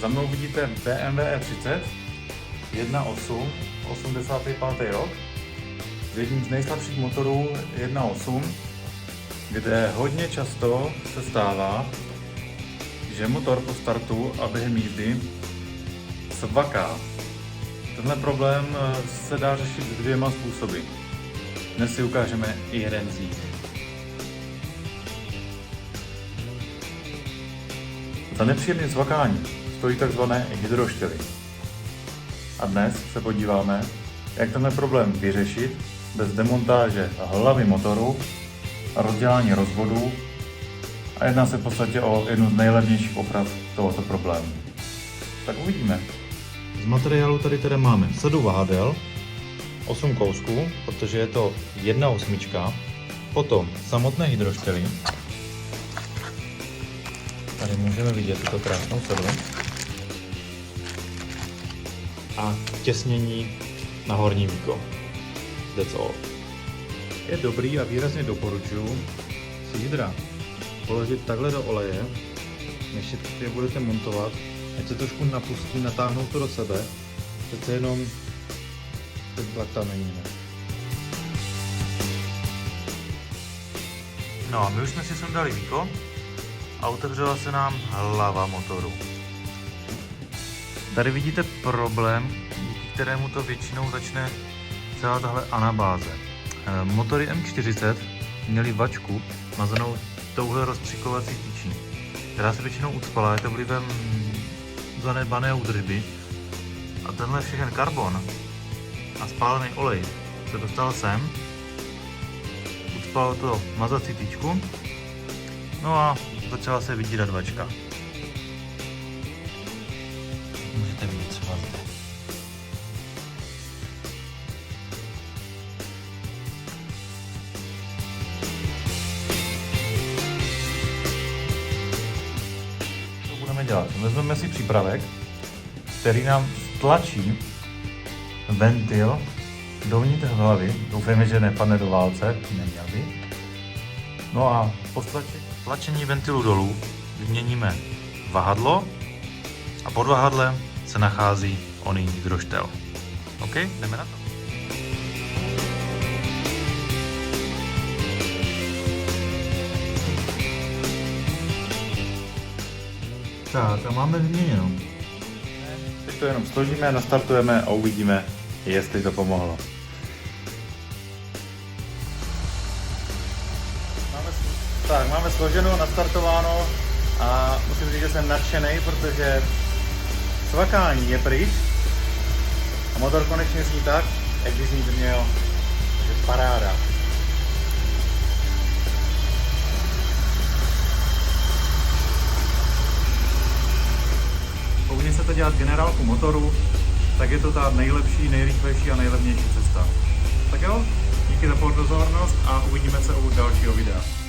Za mnou vidíte BMW E30 1.8, 85. rok, s jedním z nejslabších motorů 1.8, kde hodně často se stává, že motor po startu a během jízdy svaká. Tenhle problém se dá řešit dvěma způsoby. Dnes si ukážeme i jeden z nich. Za nepříjemným svakáním stojí takzvané hydroštěly. A dnes se podíváme, jak tenhle problém vyřešit bez demontáže hlavy motoru a rozdělání rozvodů, a jedná se v podstatě o jednu z nejlevnějších oprav tohoto problému. Tak uvidíme. Z materiálu tady teda máme sadu vahadel, 8 kousků, protože je to 1.8, potom samotné hydroštěly. Tady můžeme vidět tuto krásnou sadu. A těsnění na horní víko. That's all. Je dobrý a výrazně doporučuji si hydra položit takhle do oleje, než je budete montovat, ať se trošku napustí, natáhnout to do sebe, přece jenom ten tlak tam není. No a my už jsme si sundali víko a otevřela se nám hlava motoru. Tady vidíte problém, díky kterému to většinou začne celá tahle anabáze. Motory M40 měly vačku mazanou touhle rozstřikovací tyčí, která se většinou ucpala, je to vlivem zanedbané údržby. A tenhle všechen karbon a spálený olej se dostal sem, ucpalo to mazací tyčku, no a začala se vydírat vačka. Můžete vidět třeba zde. Co budeme dělat? Vezmeme si přípravek, který nám stlačí ventil dovnitř hlavy. Doufejme, že nepadne do válce, neměl by. No a po tlačení ventilu dolů vyměníme vahadlo a pod vahadlem se nachází oný hydroštel. OK, jdeme na to. Tak a máme vyměněno. Teď to jenom složíme, nastartujeme a uvidíme, jestli to pomohlo. Máme složeno, nastartováno a musím říct, že jsem nadšený, protože svakání je pryč a motor konečně zní tak, jak by znít měl. Takže paráda. Pokud chcete dělat generálku motoru, tak je to ta nejlepší, nejrychlejší a nejlevnější cesta. Tak jo, díky za pozornost a uvidíme se u dalšího videa.